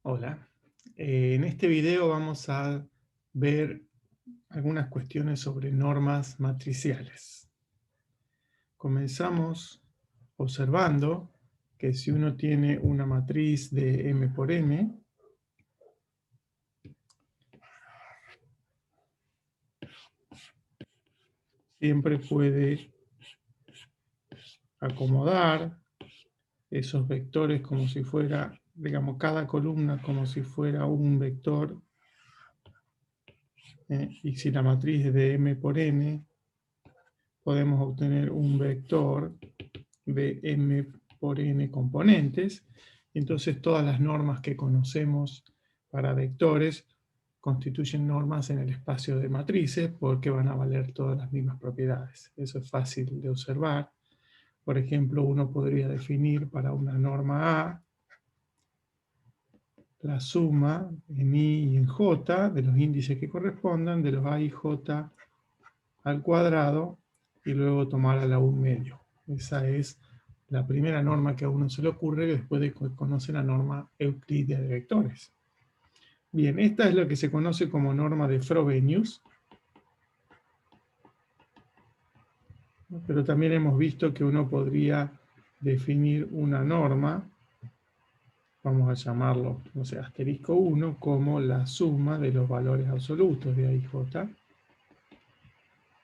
Hola. En este video vamos a ver algunas cuestiones sobre normas matriciales. Comenzamos observando que si uno tiene una matriz de m por n, siempre puede acomodar esos vectores como si fuera, digamos, cada columna como si fuera un vector. Y si la matriz es de m por n, podemos obtener un vector de m por n componentes. Entonces todas las normas que conocemos para vectores constituyen normas en el espacio de matrices porque van a valer todas las mismas propiedades. Eso es fácil de observar. Por ejemplo, uno podría definir para una norma A la suma en I y en J de los índices que correspondan de los A y J al cuadrado y luego tomar a la un medio. Esa es la primera norma que a uno se le ocurre después de que conoce la norma euclídea de vectores. Bien, esta es lo que se conoce como norma de Frobenius, pero también hemos visto que uno podría definir una norma, vamos a llamarlo, no sé, asterisco 1, como la suma de los valores absolutos de A y J,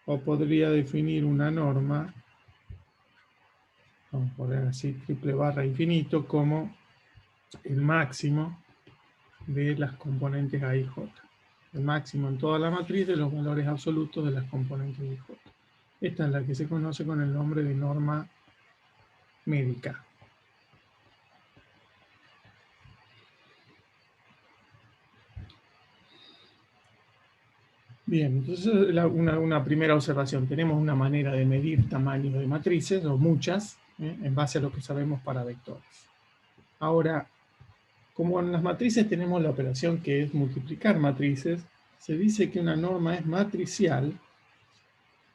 o podría definir una norma, vamos a poner así, triple barra infinito, como el máximo de las componentes A y J. El máximo en toda la matriz de los valores absolutos de las componentes de J. Esta es la que se conoce con el nombre de norma médica. Bien, entonces una primera observación. Tenemos una manera de medir tamaños de matrices, o muchas, en base a lo que sabemos para vectores. Ahora, como en las matrices tenemos la operación que es multiplicar matrices, se dice que una norma es matricial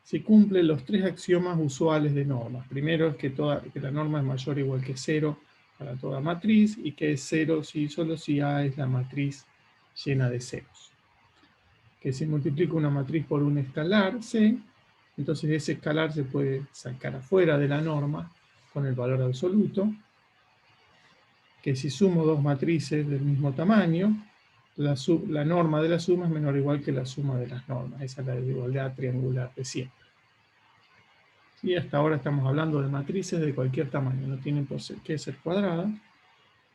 si cumple los tres axiomas usuales de normas. Primero es que la norma es mayor o igual que 0 para toda matriz, y que es 0 solo si A es la matriz llena de ceros. Que si multiplico una matriz por un escalar, C, entonces ese escalar se puede sacar afuera de la norma con el valor absoluto. Que si sumo dos matrices del mismo tamaño, la norma de la suma es menor o igual que la suma de las normas. Esa es la desigualdad triangular de siempre. Y hasta ahora estamos hablando de matrices de cualquier tamaño, no tienen por qué ser cuadradas.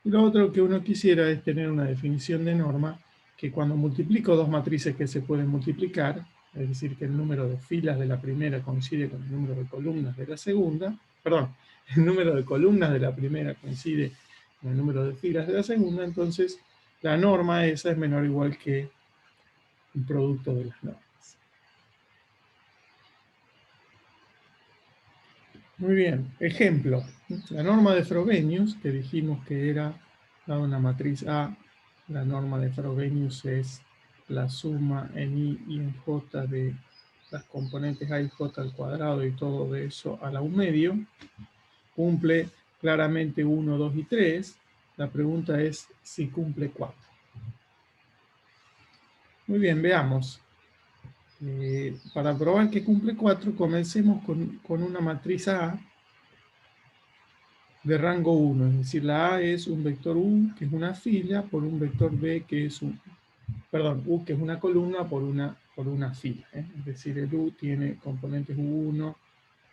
Y lo otro que uno quisiera es tener una definición de norma que cuando multiplico dos matrices que se pueden multiplicar, es decir, que el número de filas de la primera coincide con el número de columnas de la segunda, perdón, el número de columnas de la primera coincide con el número de filas de la segunda, entonces la norma esa es menor o igual que el producto de las normas. Muy bien, ejemplo, la norma de Frobenius, que dijimos que era dada una matriz A, la norma de Frobenius es la suma en I y en J de las componentes A y J al cuadrado y todo de eso a la un medio, cumple claramente 1, 2 y 3, la pregunta es si cumple 4. Muy bien, veamos. Para probar que cumple 4, comencemos con una matriz A de rango 1, es decir, la A es un vector U, que es una fila, por un vector B, que es U, que es una columna, por una fila. Es decir, el U tiene componentes U1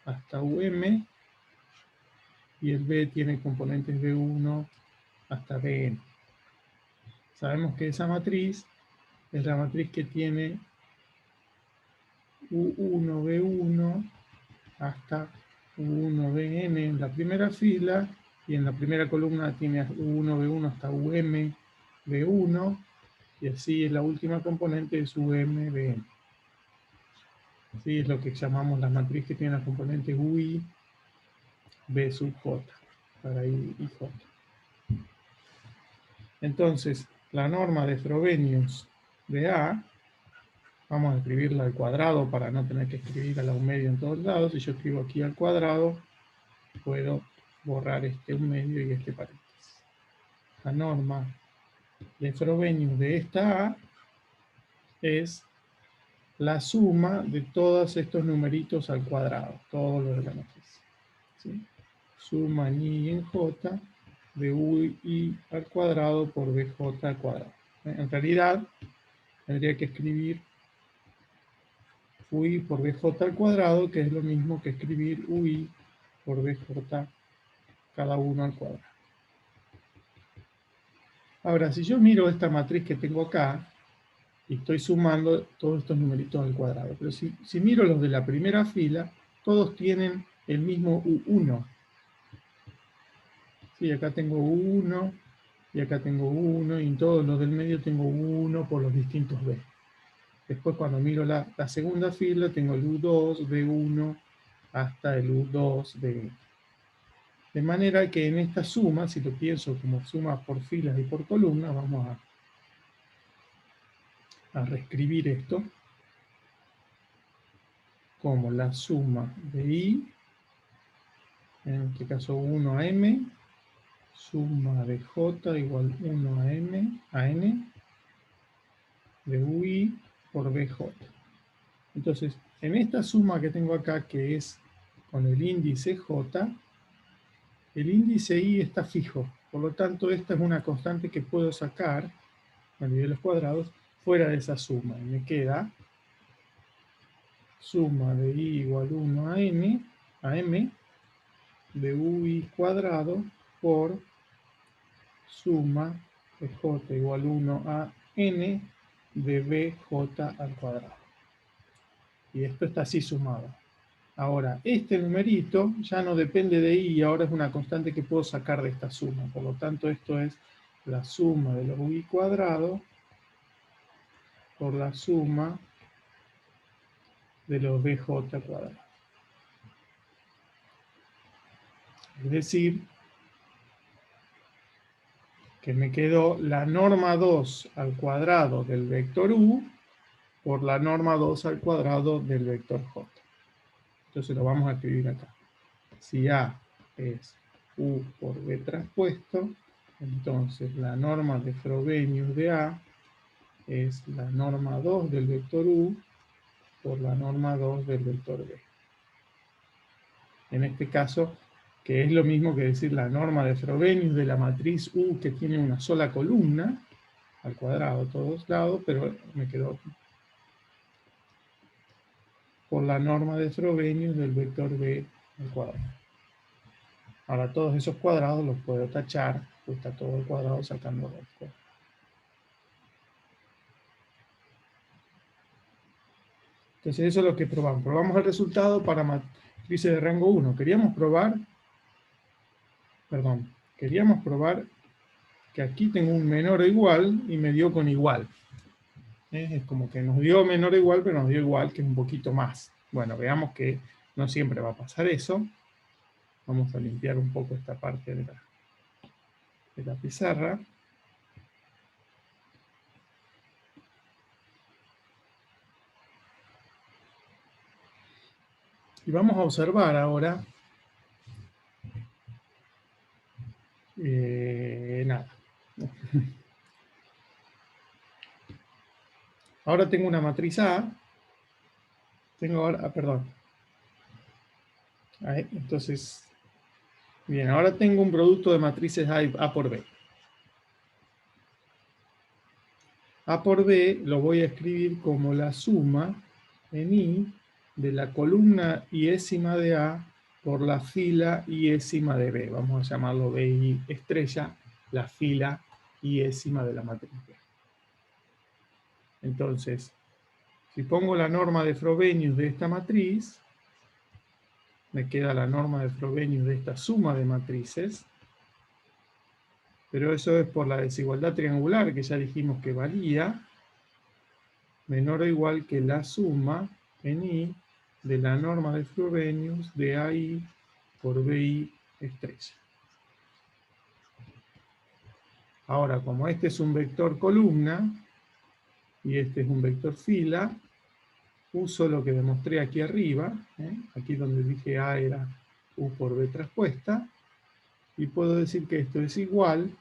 hasta UM, y el B tiene componentes B1 hasta Bn. Sabemos que esa matriz es la matriz que tiene U1, B1 hasta U1, Bn en la primera fila, y en la primera columna tiene U1, B1 hasta UM, B1, y así en la última componente es UM, Bn. Así es lo que llamamos la matriz que tiene las componentes UI, B sub J, para I y J. Entonces, la norma de Frobenius de A, vamos a escribirla al cuadrado para no tener que escribir a la un medio en todos lados. Si yo escribo aquí al cuadrado, puedo borrar este un medio y este paréntesis. La norma de Frobenius de esta A es la suma de todos estos numeritos al cuadrado, todos los de la matriz. ¿Sí? Suma en I y en J de UI al cuadrado por BJ al cuadrado. En realidad, tendría que escribir UI por BJ al cuadrado, que es lo mismo que escribir UI por BJ cada uno al cuadrado. Ahora, si yo miro esta matriz que tengo acá, y estoy sumando todos estos numeritos al cuadrado, pero si miro los de la primera fila, todos tienen el mismo U1. Sí, acá tengo U1, y acá tengo U1, y en todos los del medio tengo U1 por los distintos B. Después cuando miro la segunda fila, tengo el U2, B1, hasta el U2, B1. De manera que en esta suma, si lo pienso como suma por filas y por columnas, vamos a reescribir esto como la suma de I, en este caso 1 a M, suma de J igual 1 a M, a N, de UI por BJ. Entonces, en esta suma que tengo acá, que es con el índice J, el índice I está fijo. Por lo tanto, esta es una constante que puedo sacar a niveles cuadrados fuera de esa suma. Y me queda suma de I igual 1 a M, de UI cuadrado por suma de J igual 1 a N de BJ al cuadrado. Y esto está así sumado. Ahora, este numerito ya no depende de I, ahora es una constante que puedo sacar de esta suma. Por lo tanto, esto es la suma de los UI cuadrado por la suma de los BJ cuadrado. Es decir, que me quedó la norma 2 al cuadrado del vector U por la norma 2 al cuadrado del vector J. Entonces lo vamos a escribir acá. Si A es U por B traspuesto, entonces la norma de Frobenius de A es la norma 2 del vector U por la norma 2 del vector B. En este caso, que es lo mismo que decir la norma de Frobenius de la matriz U que tiene una sola columna, al cuadrado a todos lados, pero me quedó por la norma de Frobenius del vector B al cuadrado. Ahora todos esos cuadrados los puedo tachar, pues está todo el cuadrado sacando los cuadrados. Entonces eso es lo que probamos. Probamos el resultado para matrices de rango 1. Queríamos probar que aquí tengo un menor o igual y me dio con igual. Es como que nos dio menor o igual, pero nos dio igual, que es un poquito más. Bueno, veamos que no siempre va a pasar eso. Vamos a limpiar un poco esta parte de la pizarra. Y vamos a observar ahora nada. Ahora tengo una matriz A. Tengo ahora, perdón. Ahí, entonces, bien, ahora tengo un producto de matrices A por B. A por B lo voy a escribir como la suma en I de la columna iésima de A por la fila iésima de B. Vamos a llamarlo BI estrella, la fila iésima de la matriz B. Entonces, si pongo la norma de Frobenius de esta matriz, me queda la norma de Frobenius de esta suma de matrices, pero eso es por la desigualdad triangular que ya dijimos que valía menor o igual que la suma en I de la norma de Frobenius de AI por BI estrella. Ahora, como este es un vector columna y este es un vector fila, uso lo que demostré aquí arriba, aquí donde dije A era U por B traspuesta, y puedo decir que esto es igual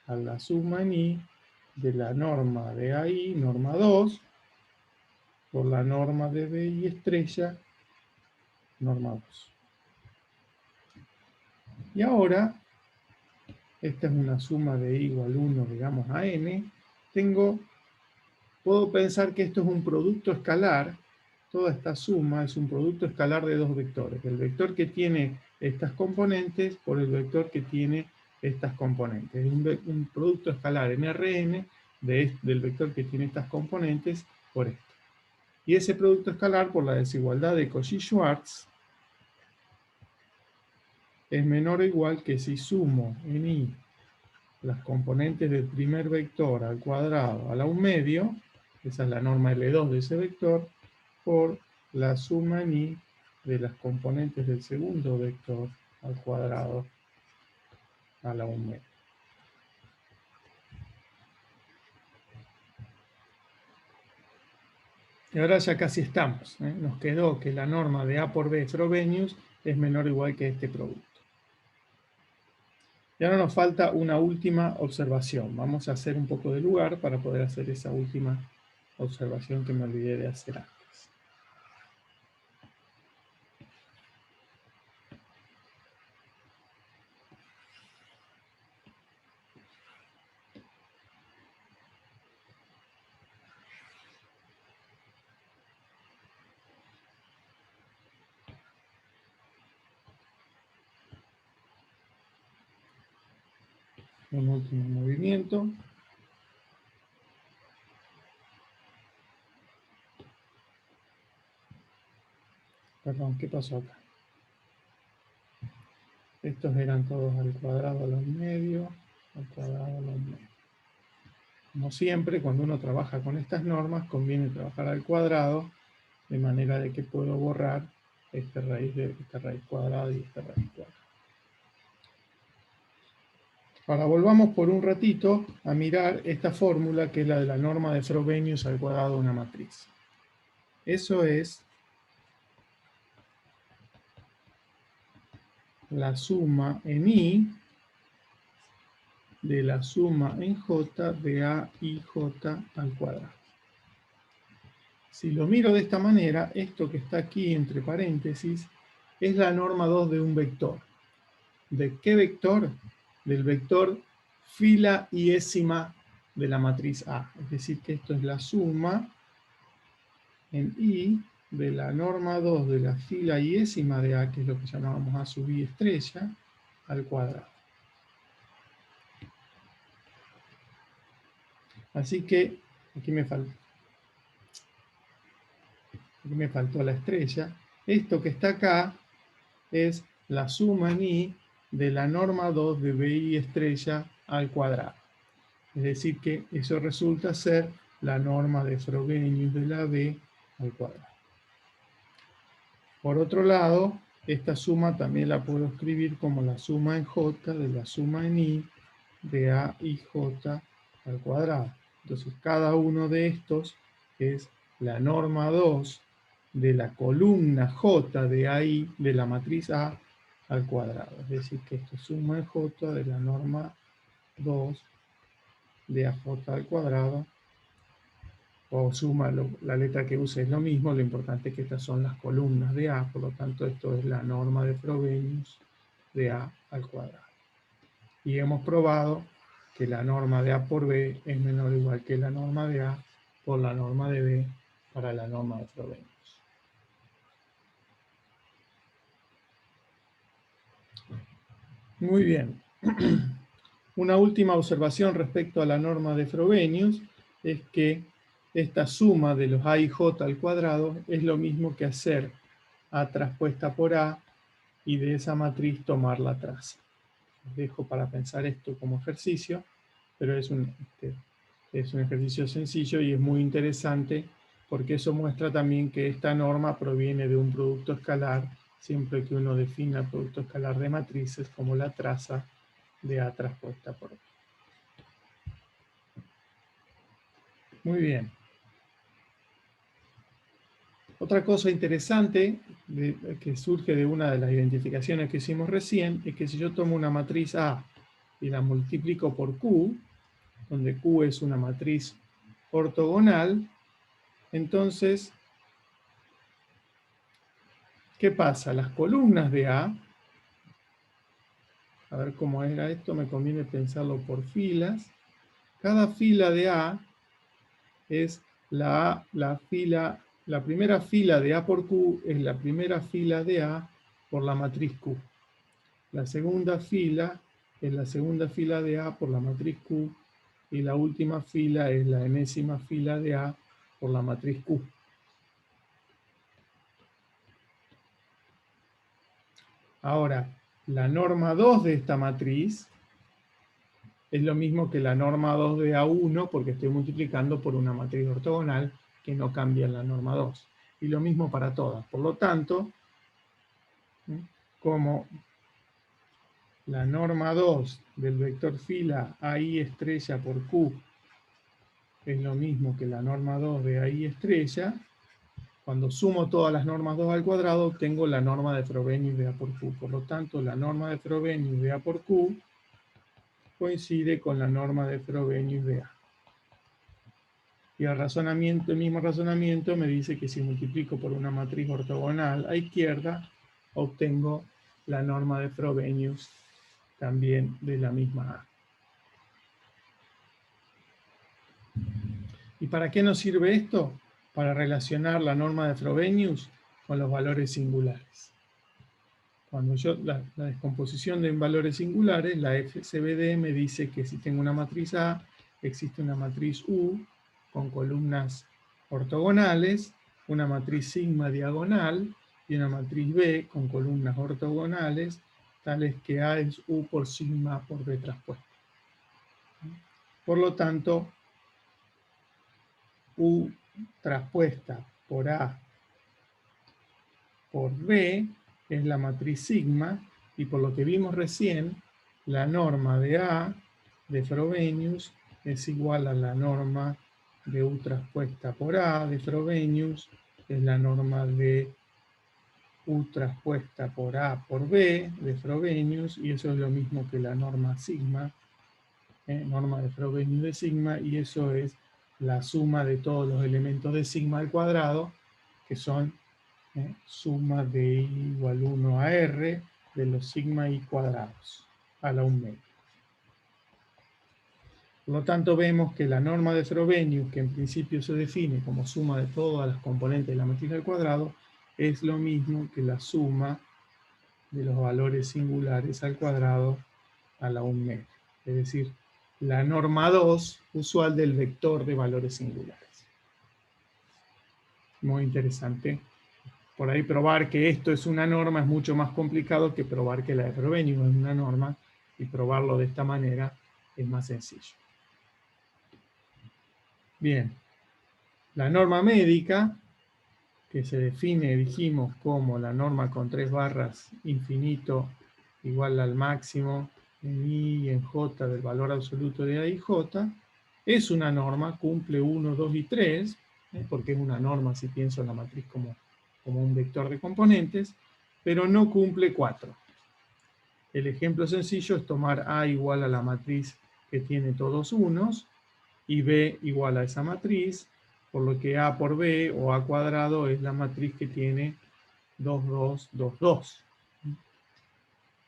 a la suma en I de la norma de AI, norma 2, por la norma de BI estrella, norma 2. Y ahora, esta es una suma de I igual 1, digamos, a n. Puedo pensar que esto es un producto escalar. Toda esta suma es un producto escalar de dos vectores. El vector que tiene estas componentes por el vector que tiene estas componentes. Es un producto escalar en Rn del vector que tiene estas componentes por esto. Y ese producto escalar, por la desigualdad de Cauchy-Schwarz, es menor o igual que si sumo en I las componentes del primer vector al cuadrado a la 1/2, esa es la norma L2 de ese vector, por la suma en I de las componentes del segundo vector al cuadrado a la 1/2. Y ahora ya casi estamos. Nos quedó que la norma de A por B Frobenius es menor o igual que este producto. Y ahora nos falta una última observación. Vamos a hacer un poco de lugar para poder hacer esa última observación que me olvidé de hacer antes. Un último movimiento. Perdón, ¿qué pasó acá? Estos eran todos al cuadrado a la 1/2, al cuadrado a la 1/2. Como siempre, cuando uno trabaja con estas normas, conviene trabajar al cuadrado, de manera de que puedo borrar esta raíz cuadrada y esta raíz cuadrada. Ahora volvamos por un ratito a mirar esta fórmula, que es la de la norma de Frobenius al cuadrado de una matriz. Eso es la suma en I de la suma en J de A y J al cuadrado. Si lo miro de esta manera, esto que está aquí entre paréntesis es la norma 2 de un vector. ¿De qué vector? Del vector fila iésima de la matriz A. Es decir, que esto es la suma en I de la norma 2 de la fila iésima de A, que es lo que llamábamos A sub I estrella, al cuadrado. Así que aquí me faltó la estrella. Esto que está acá es la suma en I de la norma 2 de BI estrella al cuadrado. Es decir que eso resulta ser la norma de Frobenius de la B al cuadrado. Por otro lado, esta suma también la puedo escribir como la suma en J de la suma en I de A y J al cuadrado. Entonces, cada uno de estos es la norma 2 de la columna J de AI de la matriz A al cuadrado. Es decir, que esto es suma en J de la norma 2 de AJ al cuadrado, o suma, la letra que use es lo mismo, lo importante es que estas son las columnas de A, por lo tanto esto es la norma de Frobenius de A al cuadrado. Y hemos probado que la norma de A por B es menor o igual que la norma de A por la norma de B para la norma de Frobenius. Muy bien. Una última observación respecto a la norma de Frobenius es que esta suma de los A y J al cuadrado es lo mismo que hacer A traspuesta por A y de esa matriz tomar la traza. Les dejo para pensar esto como ejercicio, pero es un ejercicio sencillo y es muy interesante porque eso muestra también que esta norma proviene de un producto escalar siempre que uno defina el producto escalar de matrices como la traza de A traspuesta por B. Muy bien. Otra cosa interesante que surge de una de las identificaciones que hicimos recién es que si yo tomo una matriz A y la multiplico por Q, donde Q es una matriz ortogonal, entonces, ¿qué pasa? Las columnas de A ver cómo era esto, me conviene pensarlo por filas. Cada fila de A es la primera fila de A por Q es la primera fila de A por la matriz Q. La segunda fila es la segunda fila de A por la matriz Q y la última fila es la enésima fila de A por la matriz Q. Ahora, la norma 2 de esta matriz es lo mismo que la norma 2 de A1 porque estoy multiplicando por una matriz ortogonal que no cambia en la norma 2. Y lo mismo para todas. Por lo tanto, como la norma 2 del vector fila AI estrella por Q es lo mismo que la norma 2 de AI estrella, cuando sumo todas las normas 2 al cuadrado, obtengo la norma de Frobenius de A por Q. Por lo tanto, la norma de Frobenius de A por Q coincide con la norma de Frobenius de A. Y el mismo razonamiento me dice que si multiplico por una matriz ortogonal a izquierda, obtengo la norma de Frobenius también de la misma A. ¿Y para qué nos sirve esto? Para relacionar la norma de Frobenius con los valores singulares. Cuando la descomposición de valores singulares, la FCBD me dice que si tengo una matriz A, existe una matriz U con columnas ortogonales, una matriz sigma diagonal y una matriz B con columnas ortogonales, tales que A es U por sigma por B traspuesta. Por lo tanto, U traspuesta por A por B es la matriz sigma, y por lo que vimos recién, la norma de A de Frobenius es igual a la norma de U traspuesta por A de Frobenius, es la norma de U traspuesta por A por B de Frobenius, y eso es lo mismo que la norma sigma, norma de Frobenius de sigma, y eso es la suma de todos los elementos de sigma al cuadrado, que son suma de i igual 1 a r de los sigma i cuadrados a la 1 media. Por lo tanto, vemos que la norma de Frobenius, que en principio se define como suma de todas las componentes de la matriz al cuadrado, es lo mismo que la suma de los valores singulares al cuadrado a la 1 media. Es decir, la norma 2 usual del vector de valores singulares. Muy interesante. Por ahí probar que esto es una norma es mucho más complicado que probar que la de Frobenius es una norma, y probarlo de esta manera es más sencillo. Bien, la norma médica, que se define, dijimos, como la norma con 3 barras infinito igual al máximo en I y en J del valor absoluto de A y J, es una norma, cumple 1, 2 y 3, porque es una norma si pienso en la matriz como un vector de componentes, pero no cumple 4. El ejemplo sencillo es tomar A igual a la matriz que tiene todos unos y B igual a esa matriz, por lo que A por B o A cuadrado es la matriz que tiene 2, 2, 2, 2.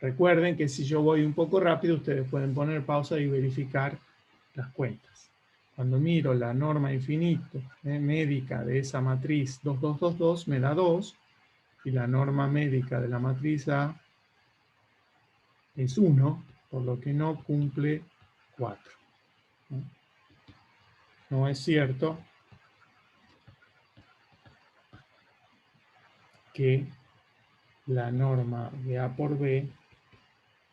Recuerden que si yo voy un poco rápido, ustedes pueden poner pausa y verificar las cuentas. Cuando miro la norma infinito médica de esa matriz 2, 2, 2, 2, me da 2, y la norma médica de la matriz A es 1, por lo que no cumple 4. No es cierto que la norma de A por B,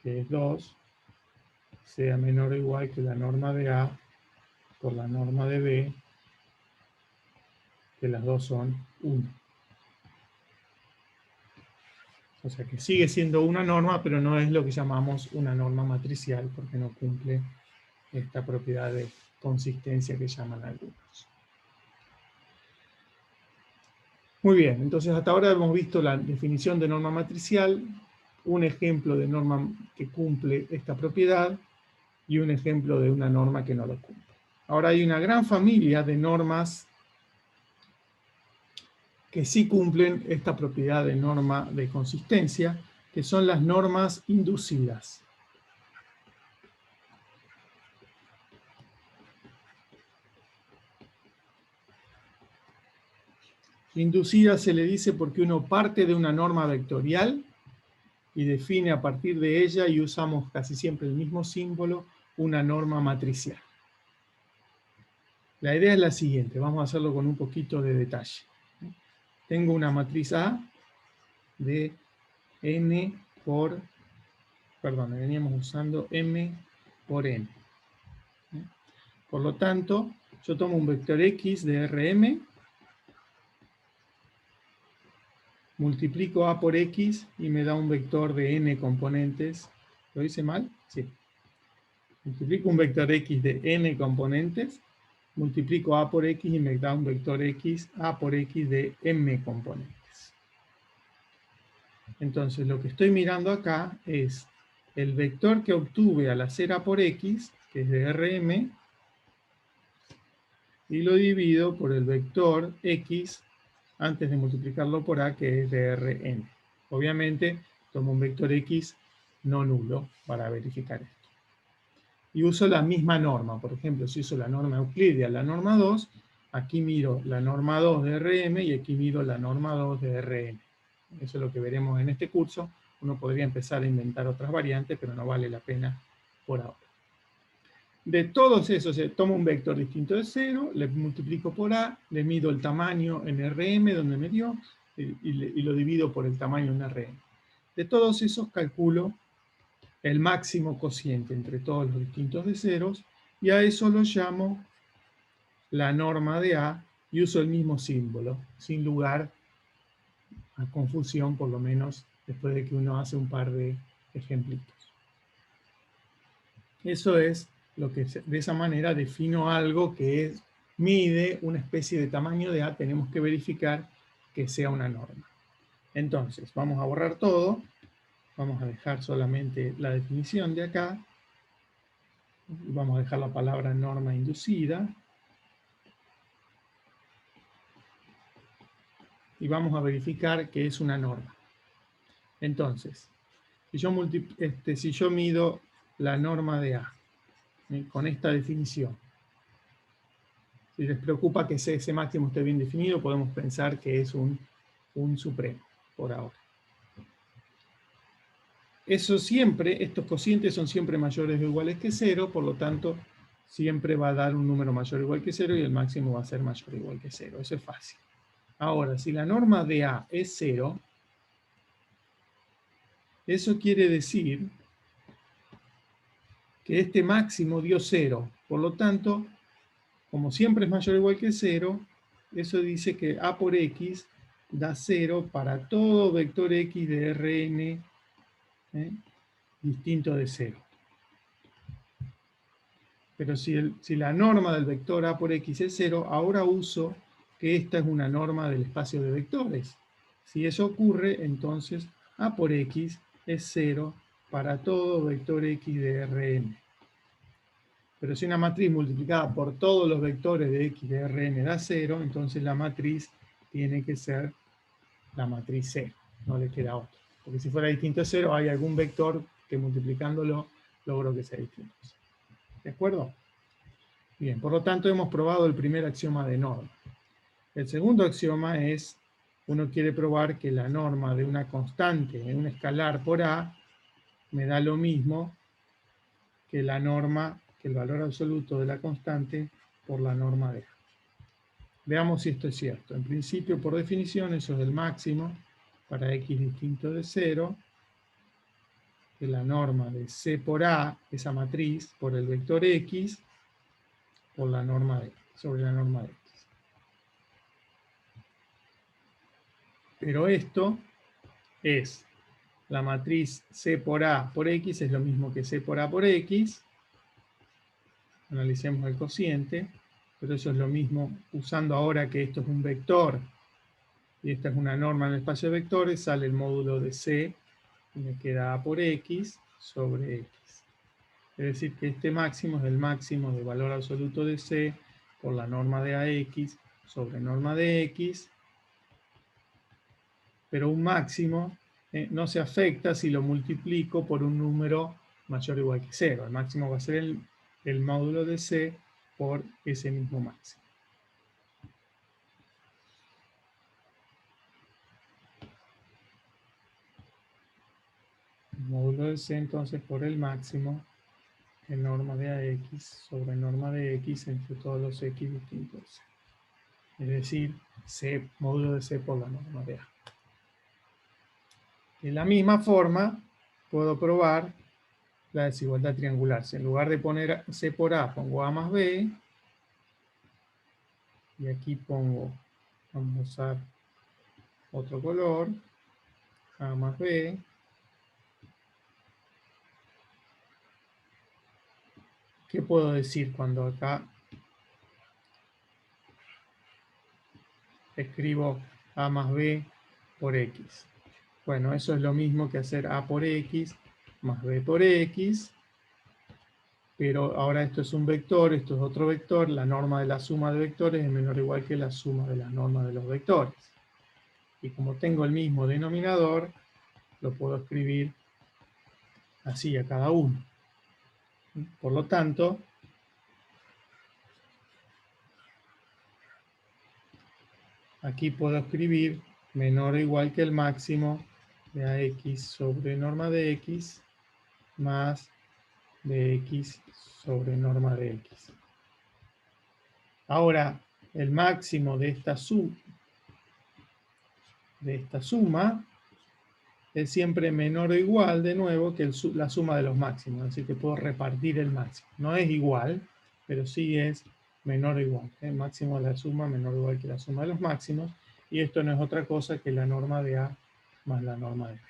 que es 2, sea menor o igual que la norma de A por la norma de B, que las dos son 1. O sea que sigue siendo una norma, pero no es lo que llamamos una norma matricial, porque no cumple esta propiedad de consistencia que llaman algunos. Muy bien, entonces hasta ahora hemos visto la definición de norma matricial, un ejemplo de norma que cumple esta propiedad, y un ejemplo de una norma que no lo cumple. Ahora hay una gran familia de normas que sí cumplen esta propiedad de norma de consistencia, que son las normas inducidas. Inducida se le dice porque uno parte de una norma vectorial y define a partir de ella, y usamos casi siempre el mismo símbolo, una norma matricial. La idea es la siguiente, vamos a hacerlo con un poquito de detalle. Tengo una matriz A de n por, perdón, veníamos usando m por n. Por lo tanto, yo tomo un vector x de Rm, multiplico A por X y me da un vector de n componentes. ¿Lo hice mal? Sí. Multiplico un vector X de n componentes, multiplico A por X y me da un vector X, A por X de m componentes. Entonces, lo que estoy mirando acá es el vector que obtuve al hacer A por X, que es de Rm, y lo divido por el vector X antes de multiplicarlo por A, que es de Rn. Obviamente, tomo un vector X no nulo para verificar esto. Y uso la misma norma. Por ejemplo, si uso la norma euclidia, la norma 2, aquí miro la norma 2 de Rm y aquí miro la norma 2 de Rn. Eso es lo que veremos en este curso. Uno podría empezar a inventar otras variantes, pero no vale la pena por ahora. De todos esos, tomo un vector distinto de 0, le multiplico por A, le mido el tamaño en Rm, donde me dio, y lo divido por el tamaño en Rm. De todos esos calculo el máximo cociente entre todos los distintos de ceros, y a eso lo llamo la norma de A, y uso el mismo símbolo, sin lugar a confusión, por lo menos después de que uno hace un par de ejemplitos. Eso es lo que de esa manera defino algo que mide una especie de tamaño de A. Tenemos que verificar que sea una norma. Entonces, vamos a borrar todo. Vamos a dejar solamente la definición de acá. Vamos a dejar la palabra norma inducida. Y vamos a verificar que es una norma. Entonces, si yo mido la norma de A con esta definición, si les preocupa que ese máximo esté bien definido, podemos pensar que es un supremo, por ahora. Estos cocientes son siempre mayores o iguales que 0, por lo tanto, siempre va a dar un número mayor o igual que 0 y el máximo va a ser mayor o igual que 0. Eso es fácil. Ahora, si la norma de A es 0, eso quiere decir que este máximo dio 0. Por lo tanto, como siempre es mayor o igual que 0, eso dice que A por X da 0 para todo vector X de Rn distinto de 0. Pero si la norma del vector A por X es 0, ahora uso que esta es una norma del espacio de vectores. Si eso ocurre, entonces A por X es 0 para todo vector X de Rn. Pero si una matriz multiplicada por todos los vectores de X de Rn da 0, entonces la matriz tiene que ser la matriz 0. No le queda otra. Porque si fuera distinto a 0, hay algún vector que multiplicándolo logro que sea distinto. ¿De acuerdo? Bien, por lo tanto hemos probado el primer axioma de norma. El segundo axioma es, uno quiere probar que la norma de una constante en un escalar por A me da lo mismo que la norma, que el valor absoluto de la constante por la norma de A. Veamos si esto es cierto. En principio, por definición, eso es el máximo para X distinto de 0, que la norma de C por A, esa matriz, por el vector X, por la norma de X, sobre la norma de X. Pero esto es la matriz C por A por X, es lo mismo que C por A por X. Analicemos el cociente, pero eso es lo mismo usando ahora que esto es un vector y esta es una norma en el espacio de vectores, sale el módulo de C y me queda A por X sobre X. Es decir, que este máximo es el máximo de valor absoluto de C por la norma de AX sobre norma de X, pero un máximo no se afecta si lo multiplico por un número mayor o igual que 0. El máximo va a ser el módulo de C por ese mismo máximo. El módulo de C entonces por el máximo de norma de AX sobre norma de X entre todos los X distintos. Es decir, C, módulo de C por la norma de A. De la misma forma, puedo probar la desigualdad triangular. Si en lugar de poner C por A, pongo A más B, y aquí pongo, vamos a usar otro color, A más B, ¿qué puedo decir cuando acá escribo A más B por X? Bueno, eso es lo mismo que hacer A por X más B por X, pero ahora esto es un vector, esto es otro vector, la norma de la suma de vectores es menor o igual que la suma de las normas de los vectores. Y como tengo el mismo denominador, lo puedo escribir así a cada uno. Por lo tanto, aquí puedo escribir menor o igual que el máximo de AX sobre norma de X más de X sobre norma de X. Ahora, el máximo de esta suma es siempre menor o igual, de nuevo, que la suma de los máximos. Así que puedo repartir el máximo. No es igual, pero sí es menor o igual. El máximo de la suma menor o igual que la suma de los máximos. Y esto no es otra cosa que la norma de A más la norma de B.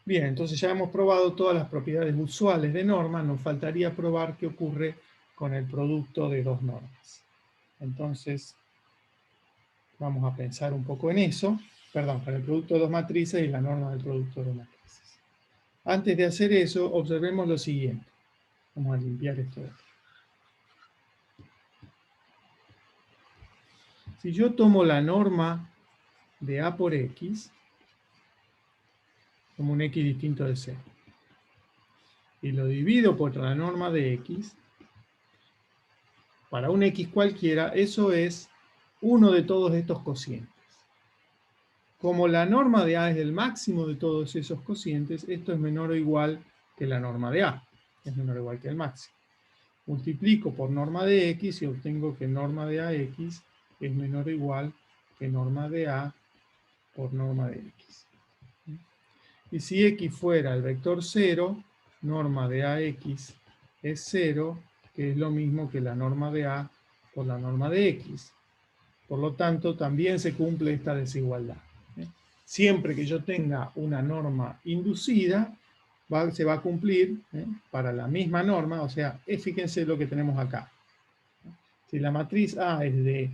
Bien, entonces ya hemos probado todas las propiedades usuales de normas. Nos faltaría probar qué ocurre con el producto de dos normas. Entonces, vamos a pensar un poco en eso. Perdón, con el producto de dos matrices y la norma del producto de dos matrices. Antes de hacer eso, observemos lo siguiente. Vamos a limpiar esto de aquí. Si yo tomo la norma de A por X, como un X distinto de 0, y lo divido por la norma de X, para un X cualquiera, eso es uno de todos estos cocientes. Como la norma de A es el máximo de todos esos cocientes, esto es menor o igual que la norma de A. Es menor o igual que el máximo. Multiplico por norma de X y obtengo que norma de AX es menor o igual que norma de A por norma de X. Y si X fuera el vector 0, norma de AX es 0, que es lo mismo que la norma de A por la norma de X. Por lo tanto, también se cumple esta desigualdad. Siempre que yo tenga una norma inducida, se va a cumplir para la misma norma, o sea, fíjense lo que tenemos acá. Si la matriz A es de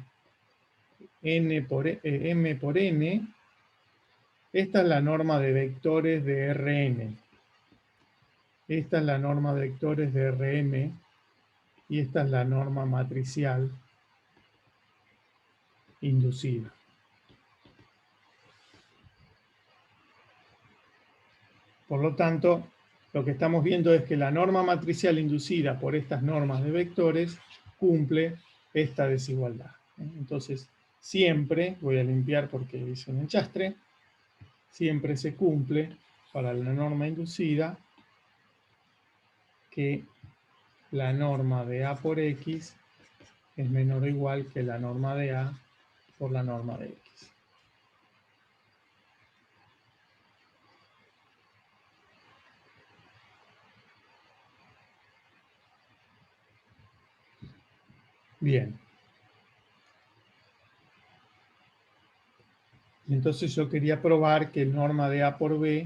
m por n, esta es la norma de vectores de Rn. Esta es la norma de vectores de Rm y esta es la norma matricial inducida. Por lo tanto, lo que estamos viendo es que la norma matricial inducida por estas normas de vectores cumple esta desigualdad. Entonces, siempre, voy a limpiar porque hice un enchastre, siempre se cumple para la norma inducida que la norma de A por X es menor o igual que la norma de A por la norma de X. Bien. Y entonces yo quería probar que norma de A por B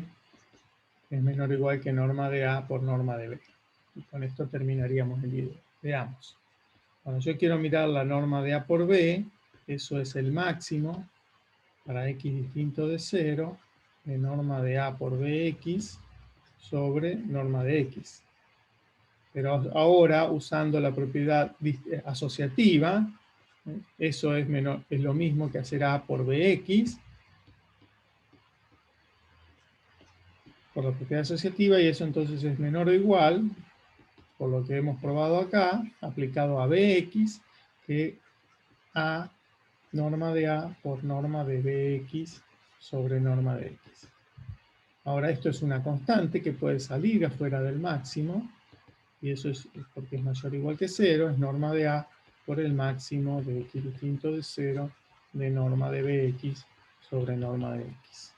es menor o igual que norma de A por norma de B. Y con esto terminaríamos el video. Veamos. Cuando yo quiero mirar la norma de A por B, eso es el máximo para X distinto de 0, de norma de A por BX, sobre norma de X. Pero ahora, usando la propiedad asociativa, eso es lo mismo que hacer A por BX, por la propiedad asociativa, y eso entonces es menor o igual, por lo que hemos probado acá, aplicado a BX, que a norma de A por norma de BX sobre norma de X. Ahora esto es una constante que puede salir afuera del máximo, y eso es porque es mayor o igual que 0, es norma de A por el máximo de X distinto de 0 de norma de BX sobre norma de X.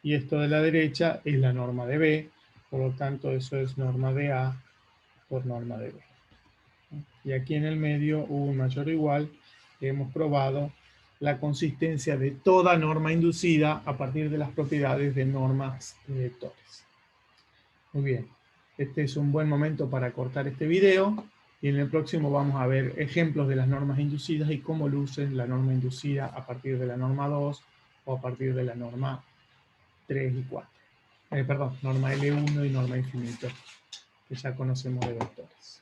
Y esto de la derecha es la norma de B, por lo tanto eso es norma de A por norma de B. Y aquí en el medio hubo un mayor o igual, que hemos probado la consistencia de toda norma inducida a partir de las propiedades de normas de vectores. Muy bien, este es un buen momento para cortar este video, y en el próximo vamos a ver ejemplos de las normas inducidas y cómo lucen la norma inducida a partir de la norma 2 o a partir de la norma 3 y 4. Perdón, norma L1 y norma infinito, que ya conocemos de vectores.